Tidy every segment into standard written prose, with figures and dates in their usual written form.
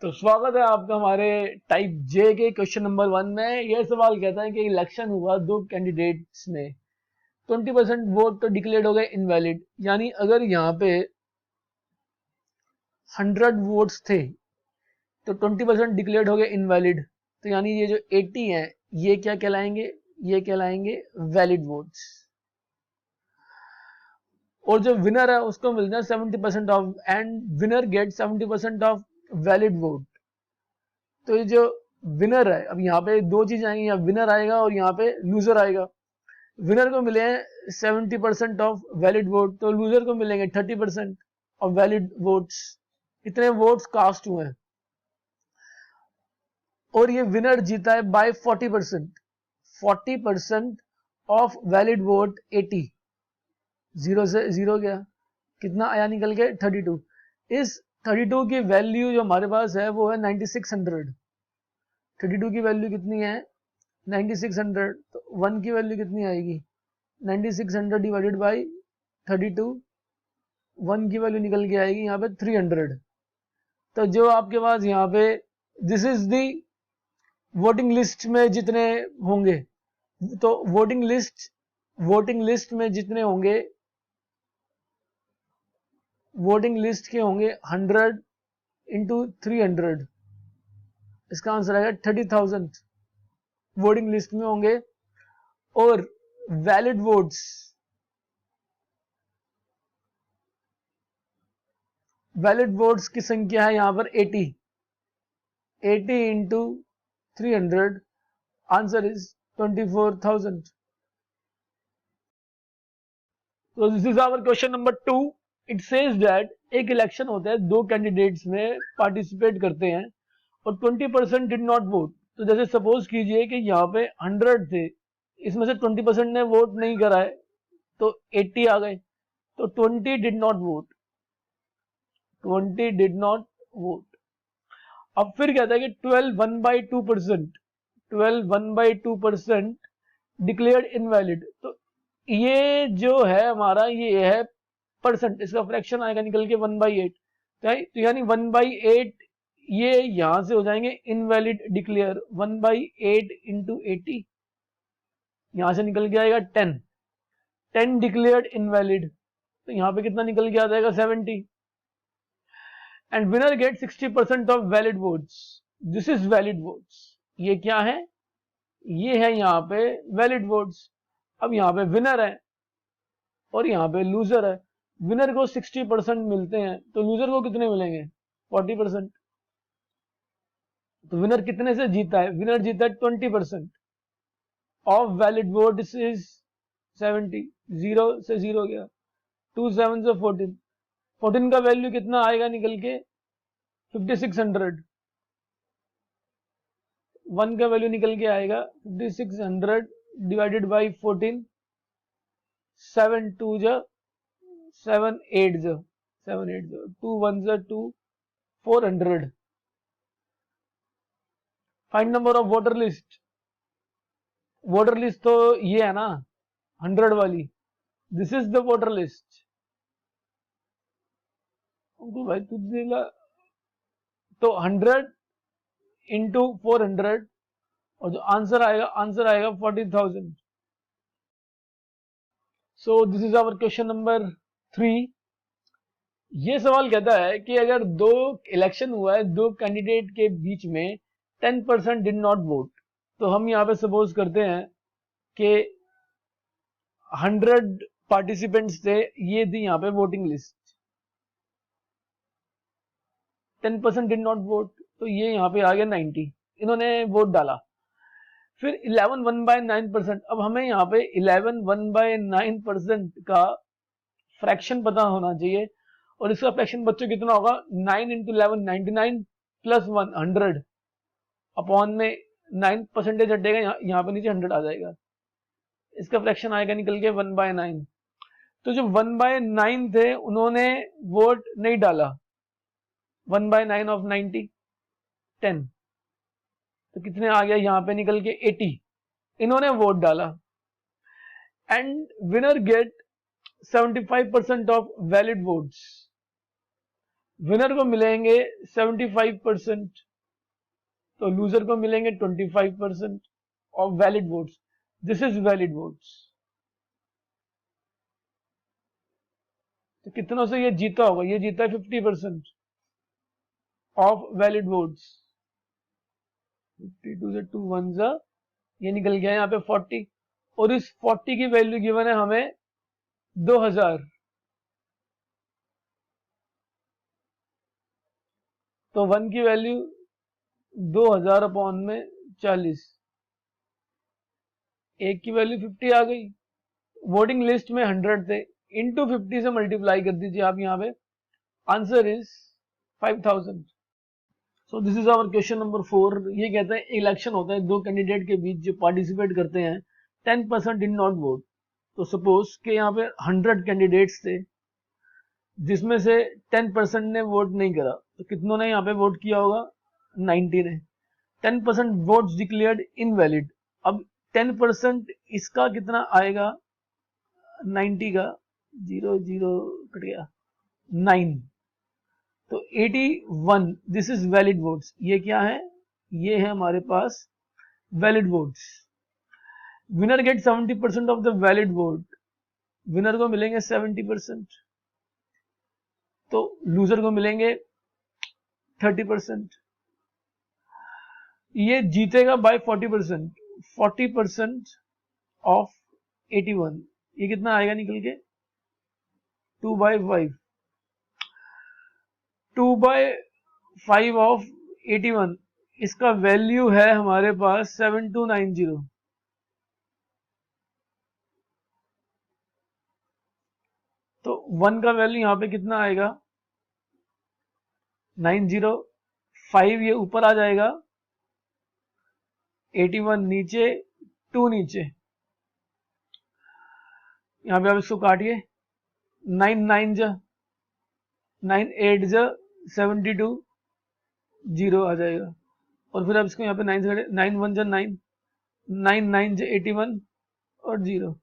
तो स्वागत है आपका हमारे टाइप जे के क्वेश्चन नंबर 1 में। यह सवाल कहता है कि इलेक्शन हुआ दो कैंडिडेट्स में, 20% वोट तो डिक्लेयर्ड हो गए इनवैलिड। यानी अगर यहाँ पे 100 वोट्स थे तो 20% डिक्लेयर्ड हो गए इनवैलिड। तो यानी ये जो 80 हैं ये क्या कहलाएंगे? ये कहलाएंगे वैलिड वोट्स। और जो विनर है उसको मिलता है 70% of, and winner get 70% of valid vote. तो ये जो विनर है, अब यहाँ पे दो चीज आएंगी, यहाँ विनर आएगा और यहाँ पे लूजर आएगा। विनर को मिले हैं 70% ऑफ वैलिड वोट, तो लूजर को मिलेंगे 30% ऑफ वैलिड वोट्स। इतने वोट्स कास्ट हुए हैं और ये विनर जीता है by 40%। 40% of valid vote 80, zero से जीरो गया, कितना आया निकल के 32। इस 32 की वैल्यू जो हमारे पास है वो है 9600। 32 की वैल्यू कितनी है? 9600। तो 1 की वैल्यू कितनी आएगी? 9600 डिवाइडेड बाई 32। 1 की वैल्यू निकल के आएगी यहाँ पे 300। तो जो आपके पास यहाँ पे this is the voting list में जितने होंगे, तो वोटिंग लिस्ट में जितने होंगे, वोटिंग लिस्ट के होंगे 100 इंटू 300। इसका आंसर आएगा 30,000 वोटिंग लिस्ट में होंगे। और वैलिड वोट्स, वैलिड वोट्स की संख्या है यहाँ पर 80। 80 इंटू 300, आंसर इज 24,000। तो this is our question number 2। It says that एक इलेक्शन होता है, दो कैंडिडेट्स में पार्टिसिपेट करते हैं और 20% डिड नॉट वोट। तो जैसे सपोज कीजिए कि यहाँ पे 100 थे, इसमें से 20% ने वोट नहीं करा है तो 80 आ गए, तो 20 did not vote. 20 did not vote. अब फिर कहता है कि 12 1/2%, 12 1/2% डिक्लेयर्ड इनवैलिड। तो ये जो है हमारा, ये है परसेंट, इसका फ्रैक्शन आएगा निकल के 1/8। तो यानी 1/8 ये यहां से हो जाएंगे इनवैलिड डिक्लेयर। 1/8 इंटू 80, यहां से निकल के आएगा 10। 10 डिक्लेयर्ड इनवैलिड, तो यहां पे कितना निकल के आ जाएगा 70। And winner get 60% of valid votes. This is valid votes. ये क्या है? ये है यहाँ पे वैलिड वोट्स। अब यहाँ पे विनर है और यहाँ पे लूजर है। विनर को 60% मिलते हैं तो लूजर को कितने मिलेंगे? 40%। तो विनर कितने से जीता है? विनर जीता है 20% of valid vote is 70। Zero से जीरो गया, 2 7 से 14। 14 का वैल्यू कितना आएगा निकल के? 5600। 1 का वैल्यू निकल के आएगा 5600 डिवाइडेड बाई 14। 7 2 जा 7 8 जा 7 8 जा 2 1 जा 2, 400। Find number of voter list. Voter list तो ये है ना 100 वाली, this is the voter list. भाई तू दिला, तो 100 इंटू 400 और जो आंसर आएगा 40,000। So this is our question number 3। ये सवाल कहता है कि अगर दो इलेक्शन हुआ है, दो कैंडिडेट के बीच में 10% डिड नॉट वोट, तो हम यहाँ पे सपोज करते हैं कि 100 पार्टिसिपेंट्स थे, ये थी यहाँ पे voting list. 10% did not vote, तो ये यहाँ पे आ गया 90, इन्होंने वोट डाला। फिर 11 1/9%। अब हमें यहाँ पे 11 1/9% का फ्रैक्शन पता होना चाहिए, और इसका फ्रैक्शन बच्चों कितना होगा? 9 इंटू 11 99 प्लस 1 100 अपॉन में 9% हटेगा, यहाँ पे नीचे 100 आ जाएगा। इसका फ्रैक्शन आएगा निकल के 1/9। तो जो 1/9 थे उन्होंने वोट नहीं डाला। 1/9 ऑफ 90 10, तो कितने आ गया यहाँ पे निकल के 80। इन्होंने वोट डाला and winner get 75% of valid votes. Winner को मिलेंगे 75%, तो लूजर को मिलेंगे 25% of valid votes. This is valid votes. तो कितनों से ये जीता होगा? ये जीता है 50% ऑफ वैलिड वोट्स। 52 से 2 1 जा, ये निकल गया यहाँ पे 40, और इस 40 की वैल्यू गिवन है हमें 2000। तो 1 की वैल्यू 2000 अपॉन में 40, एक की वैल्यू 50 आ गई। वोटिंग लिस्ट में 100 थे, इंटू 50 से मल्टीप्लाई कर दीजिए आप यहाँ पे, answer is 5000। So this is our question number 4। ये कहता है इलेक्शन होता है दो कैंडिडेट के बीच जो पार्टिसिपेट करते हैं, 10% डिड नॉट वोट। तो सपोज कि यहाँ पे 100 कैंडिडेट्स थे, जिसमें से 10% ने वोट नहीं करा, तो कितनों ने यहाँ पे वोट किया होगा? 90 ने। 10% वोट्स डिक्लेयर्ड इनवैलिड। अब 10% इसका कितना आएगा? 90 का 0 0 कट गया 9, तो 81, दिस इज वैलिड वोट्स। ये क्या है? ये है हमारे पास valid votes. Winner get 70% of the valid vote, winner को मिलेंगे 70%, तो लूजर को मिलेंगे 30%। ये जीतेगा बाय 40%, 40% ऑफ 81, ये कितना आएगा निकल के? 2/5, 2/5 ऑफ 81, इसका वैल्यू है हमारे पास 7290। तो 1 का वैल्यू यहां पे कितना आएगा? 905, ये ऊपर आ जाएगा, 81 नीचे, 2 नीचे, यहां पे आप इसको काटिए, 9 9 जा 9 8 जा 72, 0 आ जाएगा। और फिर आप इसको यहाँ पे 9 से 9 1 जा 9, 9 9 जा 81 और 0,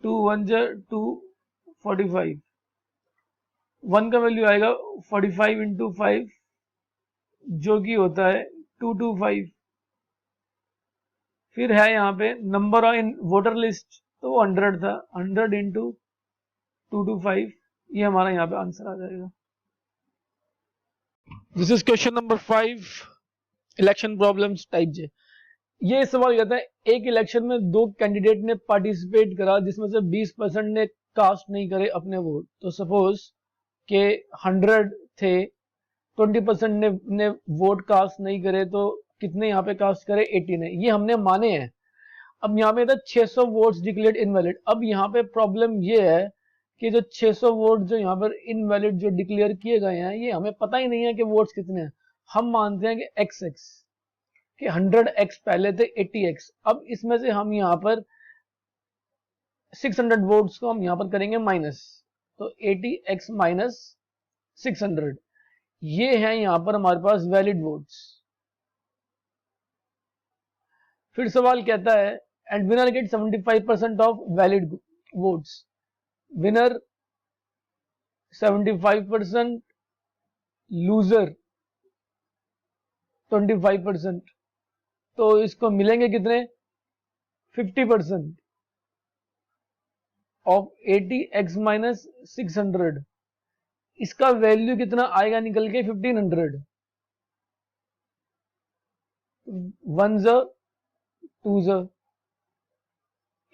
2 1 जा 2, 45, 1 का वैल्यू आएगा 45 इंटू 5, जो कि होता है 225। फिर है यहाँ पे नंबर इन वोटर लिस्ट, तो वो 100 था, 100 इंटू 225, ये हमारा यहाँ पे आंसर आ जाएगा। This is question number 5, election problems type J. ये सवाल कहता है एक इलेक्शन में दो कैंडिडेट ने पार्टिसिपेट करा, जिसमें से 20% ने कास्ट नहीं करे अपने वोट। तो सपोज के 100 थे, 20% ने वोट कास्ट नहीं करे, तो कितने यहाँ पे कास्ट करे? 80 ने। ये हमने माने हैं। अब यहाँ पे था 600 वोट्स डिक्लेयर्ड इनवैलिड। अब यहाँ पे प्रॉब्लम ये है कि जो 600 वोट जो यहाँ पर इनवैलिड जो डिक्लेयर किए गए हैं, ये हमें पता ही नहीं है कि वोट्स कितने हैं। हम मानते हैं कि XX, कि 100x पहले थे 80x। अब इसमें से हम यहाँ पर 600 वोट्स को हम यहाँ पर करेंगे माइनस, तो 80x माइनस 600, ये है यहाँ पर हमारे पास वैलिड वोट्स। फिर सवाल कहता है and winner get 75% of valid votes, winner 75%, loser 25%, तो इसको मिलेंगे कितने? 50% ऑफ 80x माइनस 600, इसका वैल्यू कितना आएगा निकल के? 1500, 1 जा 2 जा,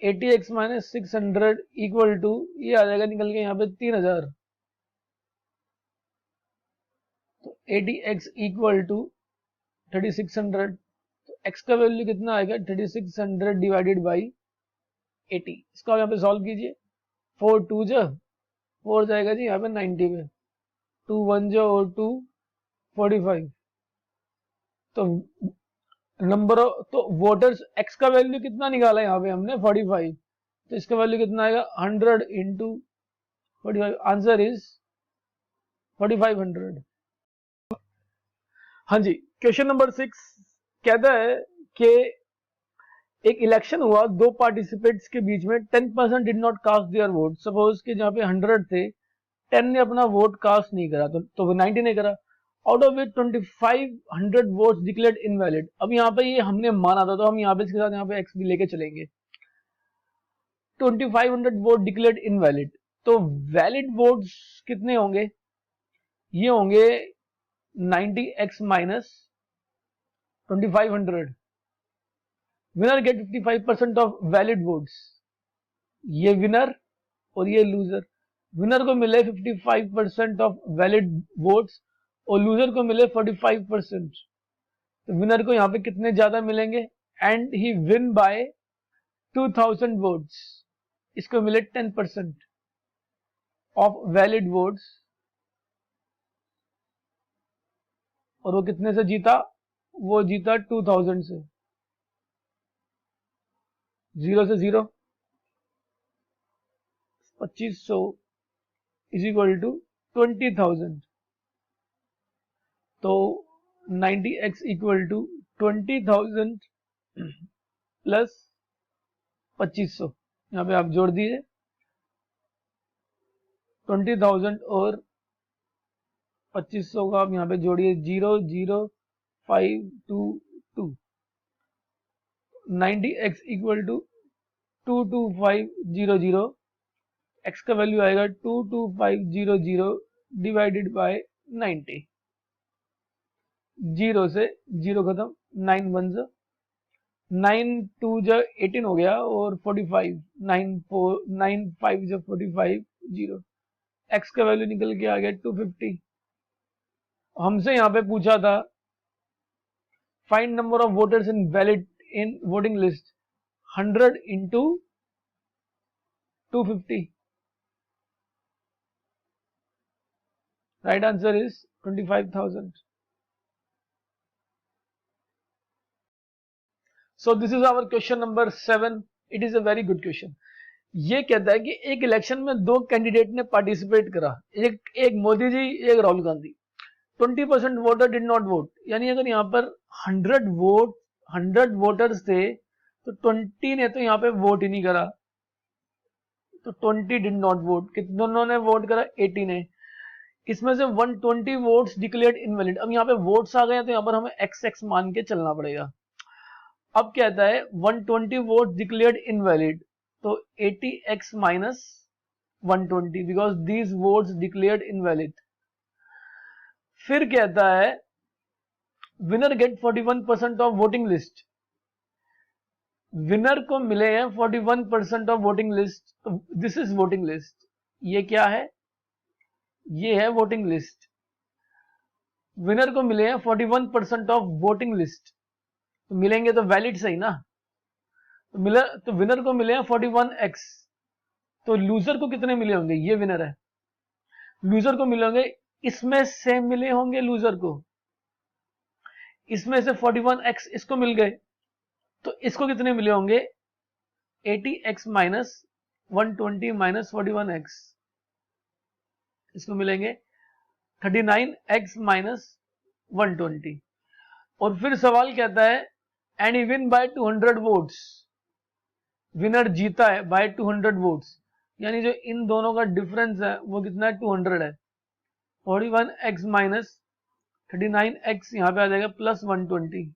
80x माइनस 600 इक्वल टू, ये आ जाएगा निकल के यहाँ पे 3000। तो 80x इक्वल टू 3600, तो x का वैल्यू कितना आएगा? 3600 डिवाइडेड बाई 80। इसको यहाँ पे सॉल्व कीजिए, 4 2 जा 4 जाएगा जी यहाँ पे 90 में, 2 1 जा और 2 45, तो नंबर तो वोटर्स x का वैल्यू कितना निकाला यहाँ पे हमने? 45, तो इसका वैल्यू कितना आएगा? 100 इंटू 45, आंसर इज 4500। हाँ जी, क्वेश्चन नंबर 6 कहता है कि एक इलेक्शन हुआ दो पार्टिसिपेंट्स के बीच में, 10% did not cast their vote. Suppose कि जहाँ पे 100 थे, 10 ने अपना वोट कास्ट नहीं करा, तो 90 ने करा। Out of it 2500 votes declared invalid. अब यहाँ पे ये हमने माना था, तो हम यहाँ पे इसके साथ यहाँ पे एक्स भी लेके चलेंगे। 2500 वोट डिक्लेयर्ड इनवैलिड, तो वैलिड वोट्स कितने होंगे? ये होंगे 90x minus 2500। Winner get 55% of valid votes. ये विनर और ये लूजर। विनर को मिले 55% ऑफ वैलिड वोट्स और लूजर को मिले 45%। तो विनर को यहाँ पे कितने ज्यादा मिलेंगे? And he win bye 2000 votes. इसको मिले 10% ऑफ वैलिड वोट्स, और वो कितने से जीता? वो जीता 2000 से। 0 से 0, 2500 इज इक्वल टू 20,000। तो 90x इक्वल टू 20,000 प्लस 2500। यहाँ पे आप जोड़ दीजिए 20,000 और 2500 का आप यहाँ पे जोड़िए 00522। 90x equal to 22500। x का वैल्यू आएगा 22500 डिवाइडेड बाय 90। 0 से 0 खत्म, 9 1 जा 9 2 जा 18 हो गया, और 45 9 5 जा 45 0। x का वैल्यू निकल के आ गया 250। हमसे यहाँ पे पूछा था find number of voters in valid in voting list. 100 into 250। Right answer is 25,000। So this is our question number 7। It is a very good question. ये कहता है कि एक इलेक्शन में दो कैंडिडेट ने पार्टिसिपेट करा, एक मोदी जी, एक Rahul Gandhi. 20% voter did not vote, यानी अगर यहाँ पर 100 वोटर्स थे तो 20 ने तो यहाँ पे वोट ही नहीं करा, तो 20 डिड नॉट वोट। कितनों ने वोट करा? 80 ने। इसमें से 120 वोट्स डिक्लेयर्ड इनवैलिड। अब यहाँ पे वोट्स आ गए तो यहाँ पर हमें एक्स मान के चलना पड़ेगा। अब कहता है 120 वोट डिक्लेयर्ड इनवैलिड, तो 80x minus 120 because these votes declared invalid. फिर कहता है winner get 41% of voting list. Winner को मिले हैं 41% ऑफ वोटिंग लिस्ट, तो दिस इज वोटिंग लिस्ट। ये क्या है? ये है वोटिंग लिस्ट। विनर को मिले हैं 41% ऑफ वोटिंग लिस्ट, तो मिलेंगे तो वैलिड सही ना। तो विनर को मिले हैं 41x, तो लूजर को कितने मिले होंगे? ये विनर है, लूजर को मिले होंगे, इसमें से मिले होंगे लूजर को, इसमें से 41x इसको मिल गए, तो इसको कितने मिले होंगे? 80x माइनस 120 माइनस 41x, इसको मिलेंगे 39x माइनस 120। और फिर सवाल कहता है and even bye 200 votes. Winner जीता है बाय 200 वोट्स, यानी जो इन दोनों का डिफरेंस है वो कितना है? 200 है। 41x माइनस 39x यहाँ पे आ जाएगा प्लस 120,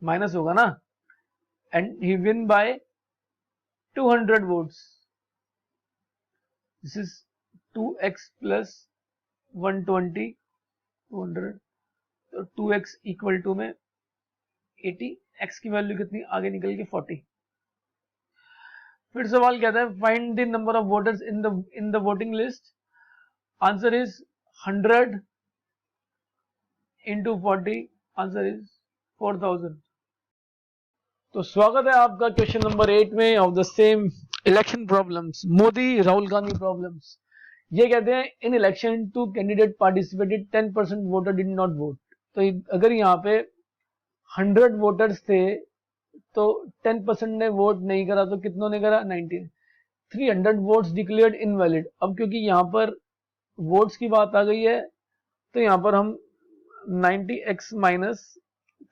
माइनस होगा ना, and he win bye 200 votes. This is 2x plus 120 200, तो 2x इक्वल टू में 80। x की वैल्यू कितनी आगे निकल के 40। फिर सवाल कहता है find the number of voters in the voting list. Answer is 100 into 40, answer is 4000। तो स्वागत है आपका क्वेश्चन नंबर 8 में of the same election problems, Modi Rahul Gandhi problems. ये कहते हैं in election two candidate participated 10% voter did not vote. तो अगर यहाँ पे 100 वोटर्स थे तो 10% ने वोट नहीं करा, तो कितनों ने करा? 90। 300 वोट्स डिक्लेयर्ड इनवैलिड। अब क्योंकि यहाँ पर वोट्स की बात आ गई है, तो यहाँ पर हम 90x माइनस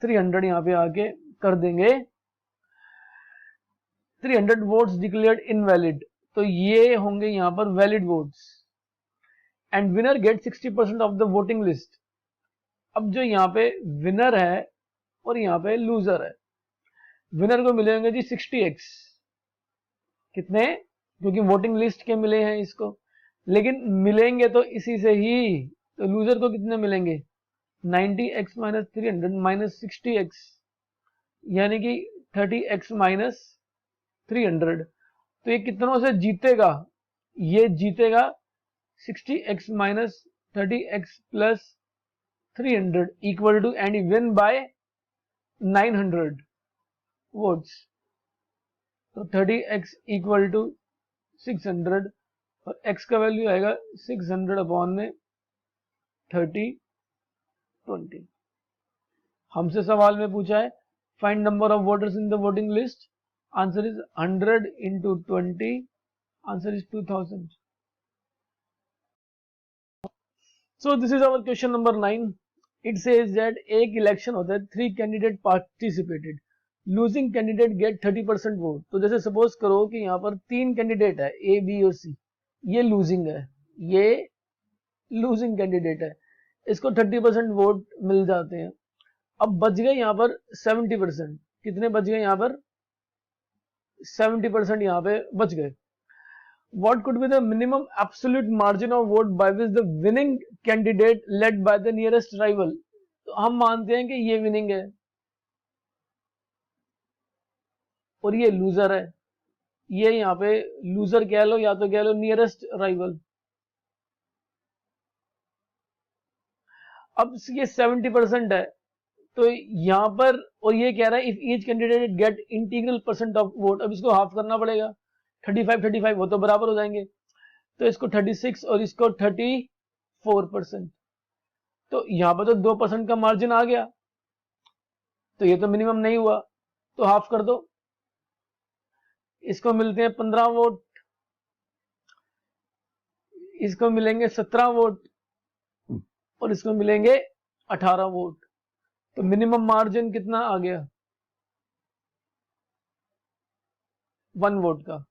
300 यहाँ पे आके कर देंगे। 300 वोट्स डिक्लेयर्ड इनवैलिड, तो ये होंगे यहाँ पर valid votes. And winner get 60% of the voting list. अब जो यहाँ पे विनर है और यहाँ पे लूजर है, विनर को मिलेंगे जी 60x, कितने, क्योंकि वोटिंग लिस्ट के मिले हैं इसको, लेकिन मिलेंगे तो इसी से ही, तो लूजर को कितने मिलेंगे 90x माइनस 300 माइनस 60x, यानी कि 30x माइनस 300। तो ये कितनों से जीतेगा, ये जीतेगा 60x minus 30x plus 300 equal to, and win by 900 votes. तो 30x इक्वल टू 600 और x का वैल्यू आएगा 600 अपॉन में 30 20। हमसे सवाल में पूछा है find number of voters in the voting list, answer is 100 into 20, answer is 2000। So this is our question number 9. It says that एक इलेक्शन होता है, 3 candidate participated, losing candidate get 30% vote. तो जैसे सपोज करो कि यहाँ पर 3 कैंडिडेट है A, B और C, ये लूजिंग है, ये लूजिंग कैंडिडेट है, इसको 30% वोट मिल जाते हैं। अब बच गए यहाँ पर 70%, कितने बच गए यहाँ पर 70% यहाँ पे बच गए। What could be the minimum absolute margin of vote by which the winning candidate led by the nearest rival? तो हम मानते हैं कि ये विनिंग है और ये लूजर है, ये यहाँ पे लूजर कह लो या तो कह लो नियरेस्ट राइवल। अब ये 70% है, तो यहाँ पर, और ये कह रहा है if each candidate get integral percent of vote, अब इसको हाफ करना पड़ेगा, 35 वो तो बराबर हो जाएंगे, तो इसको 36 और इसको 34%, तो यहां पर तो 2% का मार्जिन आ गया, तो ये तो मिनिमम नहीं हुआ, तो हाफ कर दो, इसको मिलते हैं 15 वोट, इसको मिलेंगे 17 वोट और इसको मिलेंगे 18 वोट, तो मिनिमम मार्जिन कितना आ गया 1 वोट का।